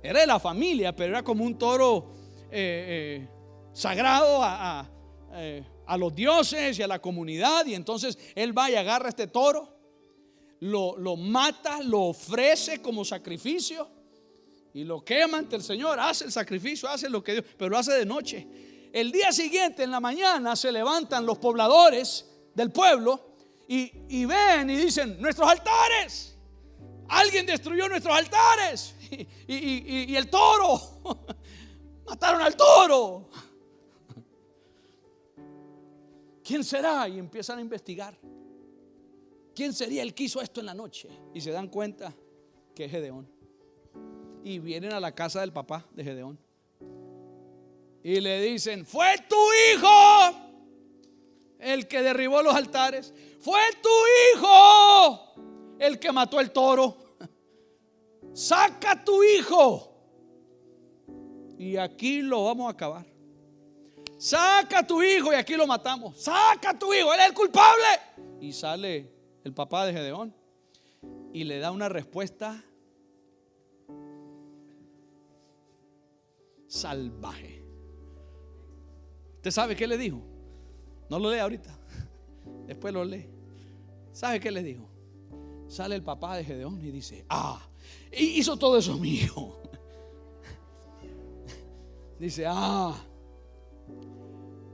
era de la familia, pero era como un toro sagrado a los dioses y a la comunidad. Y entonces él va y agarra este toro, lo mata, lo ofrece como sacrificio y lo quema ante el Señor. Hace el sacrificio, hace lo que Dios, pero lo hace de noche. El día siguiente, en la mañana, se levantan los pobladores del pueblo y ven y dicen: nuestros altares, alguien destruyó nuestros altares, y el toro, mataron al toro. ¿Quién será? Y empiezan a investigar. ¿Quién sería el que hizo esto en la noche? Y se dan cuenta que es Gedeón. Y vienen a la casa del papá de Gedeón y le dicen: fue tu hijo el que derribó los altares, fue tu hijo el que mató el toro. Saca a tu hijo y aquí lo vamos a acabar. Saca a tu hijo y aquí lo matamos. Saca a tu hijo, él es el culpable. Y sale el papá de Gedeón y le da una respuesta salvaje. ¿Usted sabe qué le dijo? No lo lee ahorita, después lo lee. ¿Sabe qué le dijo? Sale el papá de Gedeón y dice: hizo todo eso mi hijo. Dice: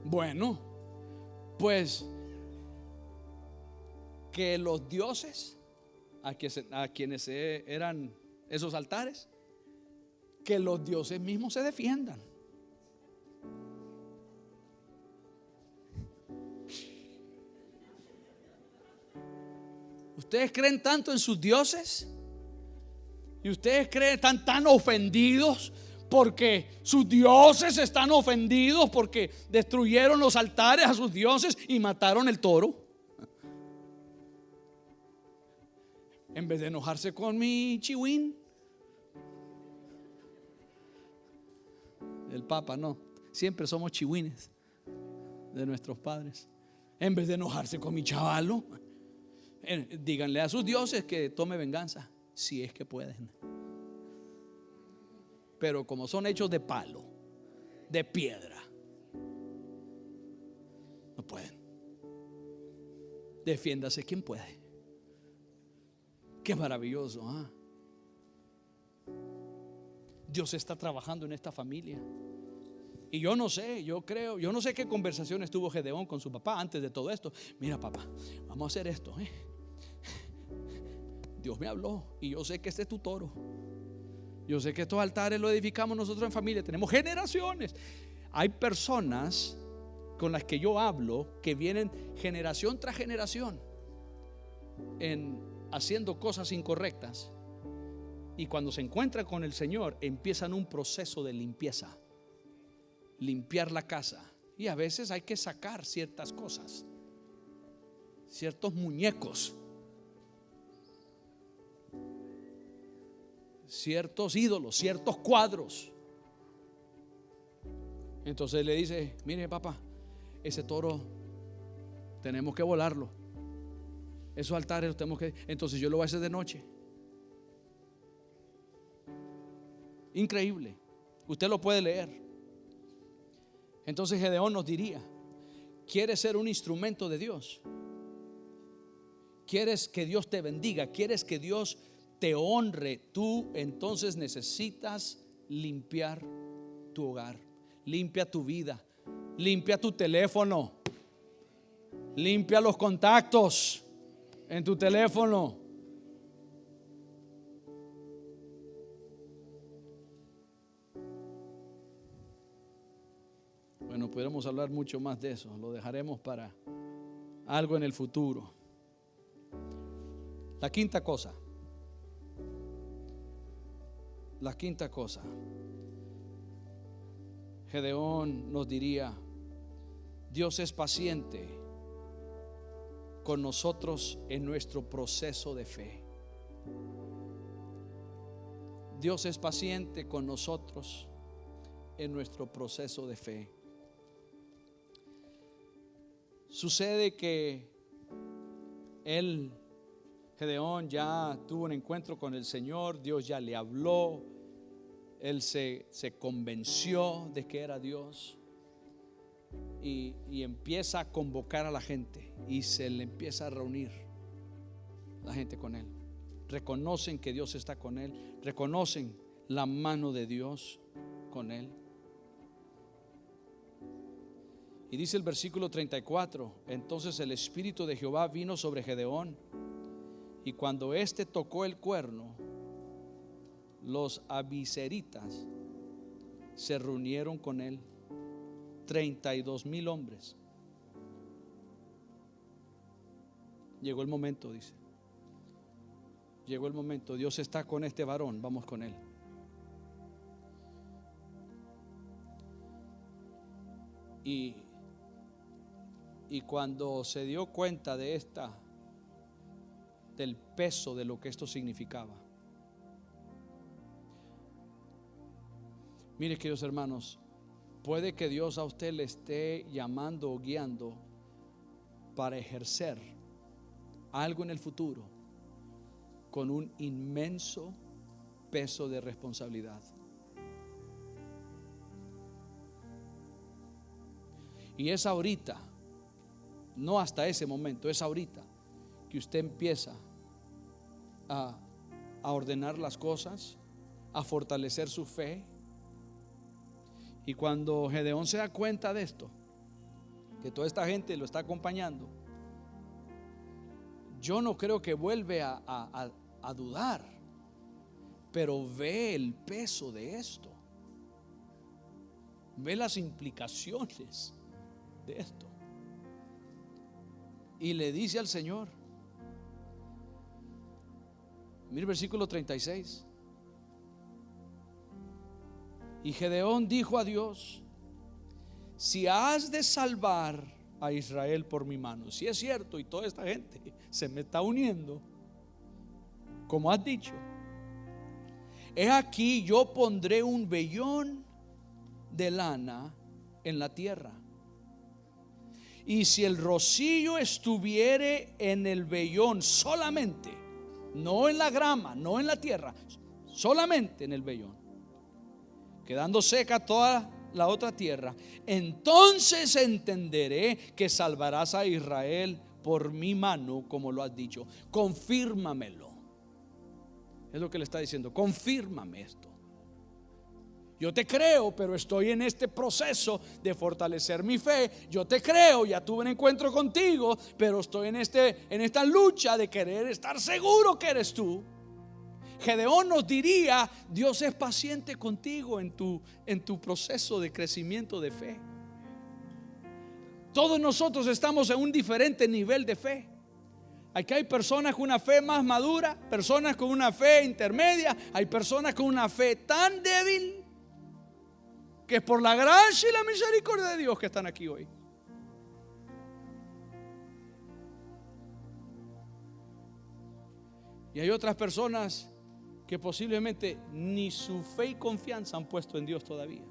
bueno, pues que los dioses a quienes eran esos altares, que los dioses mismos se defiendan. ¿Ustedes creen tanto en sus dioses? ¿Y ustedes están tan ofendidos porque sus dioses están ofendidos porque destruyeron los altares a sus dioses y mataron el toro? En vez de enojarse con mi chihuín, el papa, no, siempre somos chihuines de nuestros padres. En vez de enojarse con mi chavalo, díganle a sus dioses que tome venganza, si es que pueden. Pero como son hechos de palo, de piedra, no pueden. Defiéndase quien puede. Qué maravilloso, Dios está trabajando en esta familia. Y yo no sé, yo no sé qué conversaciones tuvo Gedeón con su papá antes de todo esto. Mira, papá, vamos a hacer esto, Dios me habló y yo sé que este es tu toro. Yo sé que estos altares lo edificamos nosotros en familia, tenemos generaciones. Hay personas con las que yo hablo que vienen generación tras generación haciendo cosas incorrectas, y cuando se encuentran con el Señor empiezan un proceso de limpieza, limpiar la casa. Y a veces hay que sacar ciertas cosas, ciertos muñecos, ciertos ídolos, ciertos cuadros. Entonces le dice: mire, papá, ese toro tenemos que volarlo, esos altares los tenemos que. Entonces yo lo voy a hacer de noche. Increíble, usted lo puede leer. Entonces Gedeón nos diría: ¿quieres ser un instrumento de Dios? ¿Quieres que Dios te bendiga? ¿Quieres que Dios te honre? Tú entonces necesitas limpiar tu hogar, limpia tu vida, limpia tu teléfono, limpia los contactos en tu teléfono. Bueno, podemos hablar mucho más de eso, lo dejaremos para algo en el futuro. La quinta cosa, Gedeón nos diría: Dios es paciente con nosotros en nuestro proceso de fe. Dios es paciente con nosotros en nuestro proceso de fe. Sucede que Gedeón ya tuvo un encuentro con el Señor, Dios ya le habló, él se convenció de que era Dios y empieza a convocar a la gente y se le empieza a reunir la gente con él. Reconocen que Dios está con él, reconocen la mano de Dios con él. Y dice el versículo 34: entonces el Espíritu de Jehová vino sobre Gedeón, y cuando éste tocó el cuerno, los abiseritas se reunieron con él, 32,000 hombres. Llegó el momento, dice. Llegó el momento. Dios está con este varón, vamos con él. Y cuando se dio cuenta del peso de lo que esto significaba. Mire, queridos hermanos, puede que Dios a usted le esté llamando o guiando para ejercer algo en el futuro con un inmenso peso de responsabilidad. Y es ahorita, no hasta ese momento, es ahorita que usted empieza a ordenar las cosas, a fortalecer su fe. Y cuando Gedeón se da cuenta de esto, que toda esta gente lo está acompañando, yo no creo que vuelve a dudar, pero ve el peso de esto, ve las implicaciones de esto, y le dice al Señor, mire el versículo 36: y Gedeón dijo a Dios: si has de salvar a Israel por mi mano, si es cierto y toda esta gente se me está uniendo, como has dicho, he aquí yo pondré un vellón de lana en la tierra, y si el rocío estuviere en el vellón solamente, no en la grama, no en la tierra, solamente en el vellón, quedando seca toda la otra tierra, entonces entenderé que salvarás a Israel por mi mano, como lo has dicho. Confírmamelo. Es lo que le está diciendo. Confírmame esto. Yo te creo, pero estoy en este proceso de fortalecer mi fe. Yo te creo, ya tuve un encuentro contigo, pero estoy en esta lucha de querer estar seguro que eres tú. Gedeón nos diría: Dios es paciente contigo en tu proceso de crecimiento de fe. Todos nosotros estamos en un diferente nivel de fe. Aquí hay personas con una fe más madura, personas con una fe intermedia, hay personas con una fe tan débil que es por la gracia y la misericordia de Dios que están aquí hoy. Y hay otras personas que posiblemente ni su fe y confianza han puesto en Dios todavía.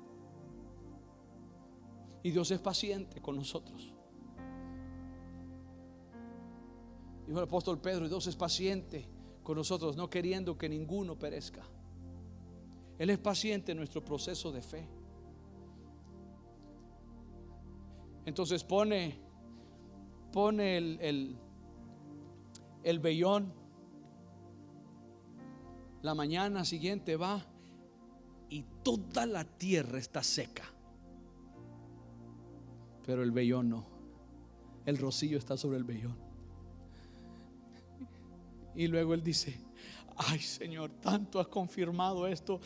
Y Dios es paciente con nosotros. Dijo el apóstol Pedro: Dios es paciente con nosotros, no queriendo que ninguno perezca. Él es paciente en nuestro proceso de fe. Entonces pone el vellón. La mañana siguiente va y toda la tierra está seca, pero el vellón no. El rocío está sobre el vellón. Y luego él dice: ay, Señor, tanto has confirmado esto,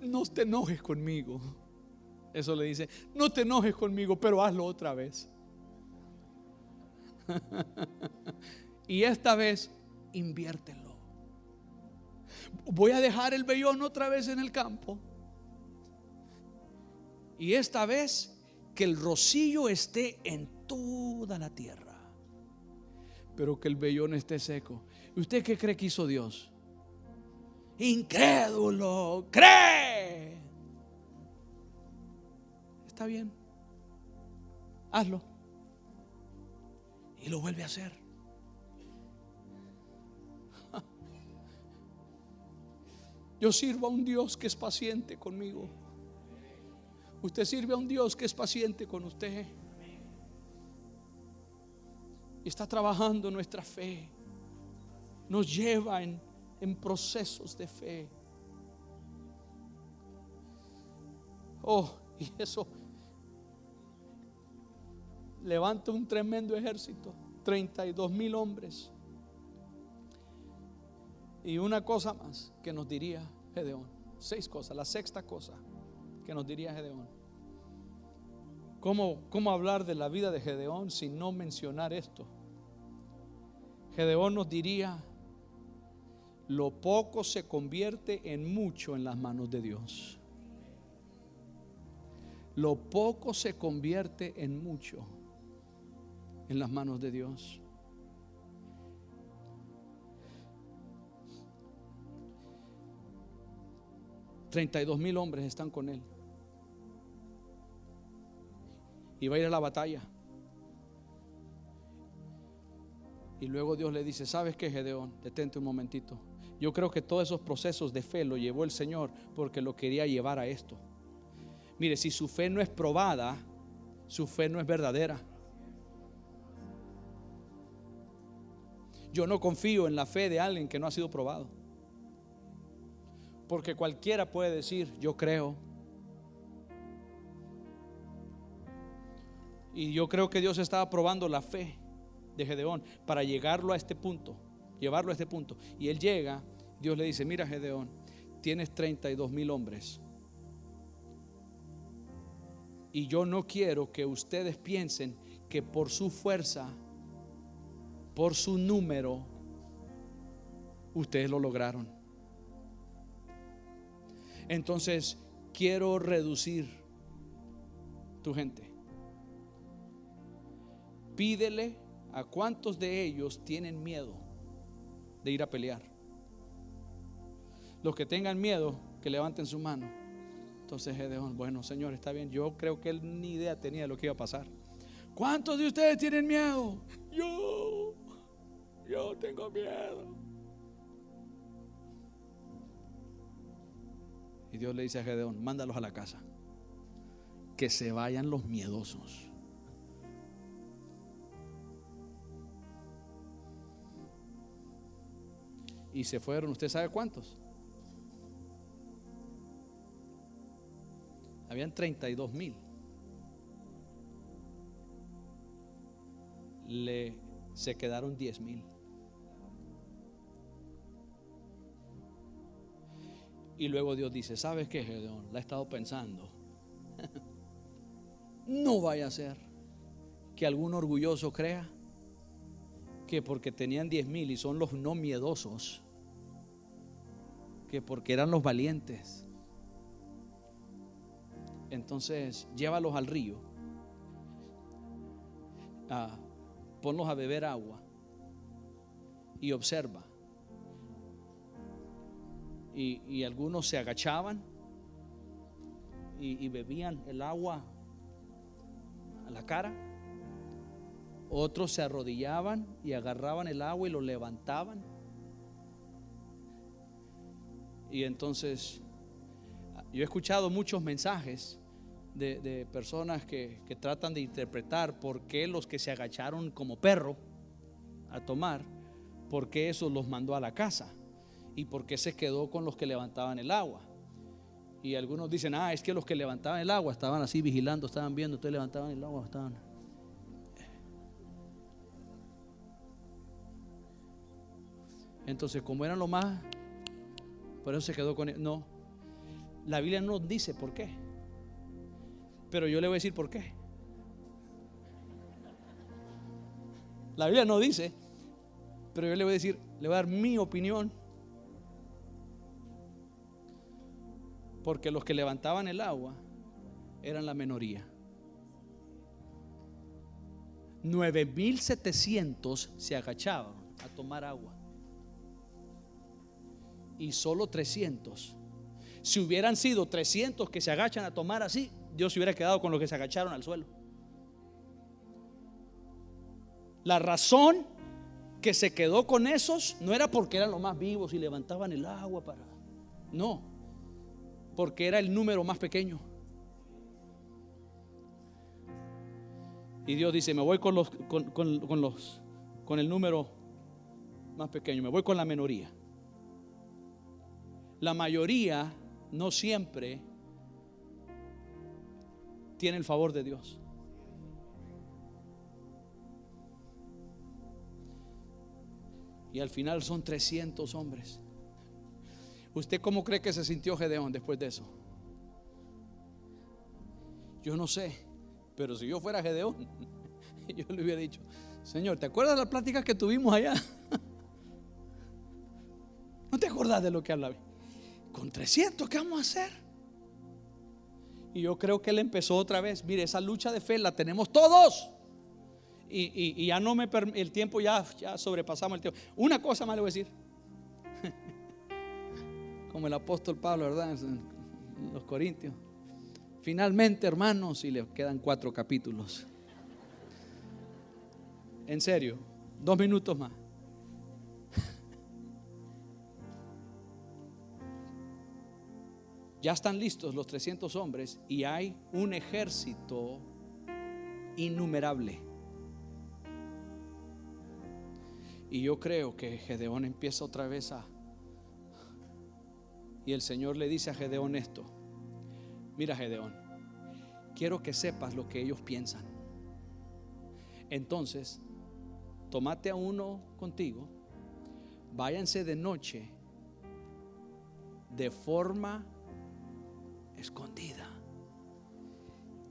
no te enojes conmigo. Eso le dice: no te enojes conmigo, pero hazlo otra vez. Y esta vez inviértelo. Voy a dejar el vellón otra vez en el campo, y esta vez que el rocío esté en toda la tierra, pero que el vellón esté seco. ¿Usted qué cree que hizo Dios? incrédulo, cree. Está bien, hazlo. Y lo vuelve a hacer. Yo sirvo a un Dios que es paciente conmigo. Usted sirve a un Dios que es paciente con usted. Y está trabajando nuestra fe. Nos lleva en procesos de fe. Oh, y eso levanta un tremendo ejército, 32,000 hombres. Y una cosa más que nos diría Gedeón, 6 cosas, la sexta cosa que nos diría Gedeón. ¿Cómo hablar de la vida de Gedeón sin no mencionar esto? Gedeón nos diría: lo poco se convierte en mucho en las manos de Dios. Lo poco se convierte en mucho en las manos de Dios. $32,000 hombres están con él. Y va a ir a la batalla. Y luego Dios le dice: ¿sabes qué, Gedeón? Detente un momentito. Yo creo que todos esos procesos de fe lo llevó el Señor porque lo quería llevar a esto. Mire, si su fe no es probada, su fe no es verdadera. Yo no confío en la fe de alguien que no ha sido probado. Porque cualquiera puede decir: yo creo. Y yo creo que Dios estaba probando la fe de Gedeón para llevarlo a este punto. Y él llega, Dios le dice: mira, Gedeón, tienes 32,000 hombres. Y yo no quiero que ustedes piensen que por su fuerza, por su número, ustedes lo lograron. Entonces quiero reducir tu gente. Pídele a cuántos de ellos tienen miedo de ir a pelear. Los que tengan miedo, que levanten su mano. Entonces Gedeón: bueno, Señor, está bien. Yo creo que él ni idea tenía de lo que iba a pasar. ¿Cuántos de ustedes tienen miedo? Yo tengo miedo. Y Dios le dice a Gedeón: mándalos a la casa, que se vayan los miedosos. Y se fueron, ¿usted sabe cuántos? Habían 32,000. Se quedaron 10,000. Y luego Dios dice: ¿sabes qué, Gedeón? La he estado pensando. No vaya a ser que algún orgulloso crea que porque tenían 10,000 y son los no miedosos, que porque eran los valientes, entonces llévalos al río, ponlos a beber agua y observa. Y algunos se agachaban y bebían el agua a la cara. Otros se arrodillaban y agarraban el agua y lo levantaban. Y entonces yo he escuchado muchos mensajes de personas que tratan de interpretar por qué los que se agacharon como perro a tomar, por qué eso los mandó a la casa y por qué se quedó con los que levantaban el agua. Y algunos dicen: es que los que levantaban el agua estaban así vigilando, estaban viendo, ustedes levantaban el agua, estaban. Entonces, como eran lo más, por eso se quedó con él. No, la Biblia no nos dice por qué, pero yo le voy a decir por qué. La Biblia no dice, pero yo le voy a decir, le voy a dar mi opinión. Porque los que levantaban el agua eran la minoría. 9,700 se agachaban a tomar agua. y solo 300. Si hubieran sido 300 que se agachan a tomar así, Dios se hubiera quedado con los que se agacharon al suelo. La razón que se quedó con esos no era porque eran los más vivos y levantaban el agua para, no, porque era el número más pequeño. Y Dios dice: me voy con el número más pequeño, me voy con la minoría. La mayoría no siempre tiene el favor de Dios. Y al final son 300 hombres. ¿Usted cómo cree que se sintió Gedeón después de eso? Yo no sé, pero si yo fuera Gedeón, yo le hubiera dicho: Señor, ¿te acuerdas de la plática que tuvimos allá? ¿No te acordás de lo que hablaba? Con 300, ¿qué vamos a hacer? Y yo creo que él empezó otra vez. Mire, esa lucha de fe la tenemos todos. Y ya no me el tiempo, ya sobrepasamos el tiempo. Una cosa más le voy a decir. Como el apóstol Pablo, ¿verdad? En los Corintios. Finalmente, hermanos, y le quedan 4 capítulos. En serio, 2 minutos más. Ya están listos los 300 hombres y hay un ejército innumerable. Y yo creo que Gedeón empieza otra vez y el Señor le dice a Gedeón esto: mira, Gedeón, quiero que sepas lo que ellos piensan. Entonces, tómate a uno contigo, váyanse de noche de forma escondida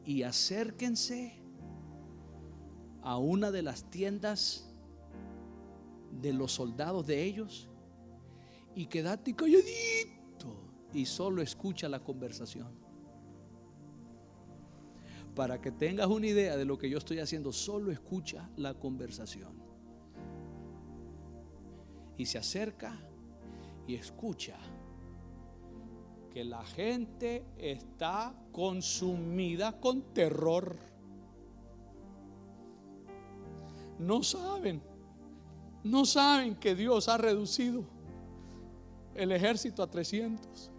y acérquense a una de las tiendas de los soldados de ellos y quédate calladito y solo escucha la conversación. Para que tengas una idea de lo que yo estoy haciendo, solo escucha la conversación. Y se acerca y escucha que la gente está consumida con terror. No saben que Dios ha reducido el ejército a 300.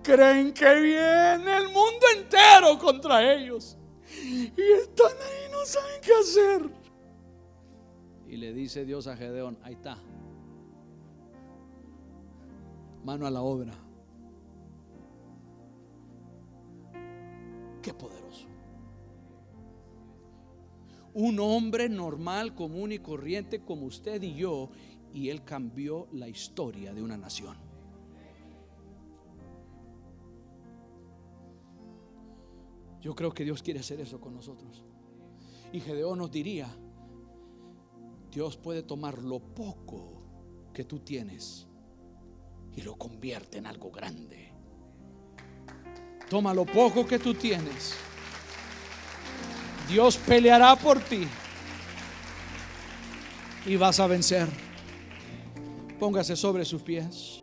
Creen que viene el mundo entero contra ellos y están ahí, no saben qué hacer. Y le dice Dios a Gedeón: ahí está, mano a la obra. Qué poderoso. Un hombre normal, común y corriente como usted y yo, y él cambió la historia de una nación. Yo creo que Dios quiere hacer eso con nosotros. Y Gedeón nos diría: Dios puede tomar lo poco que tú tienes y lo convierte en algo grande. Toma lo poco que tú tienes, Dios peleará por ti y vas a vencer. Póngase sobre sus pies.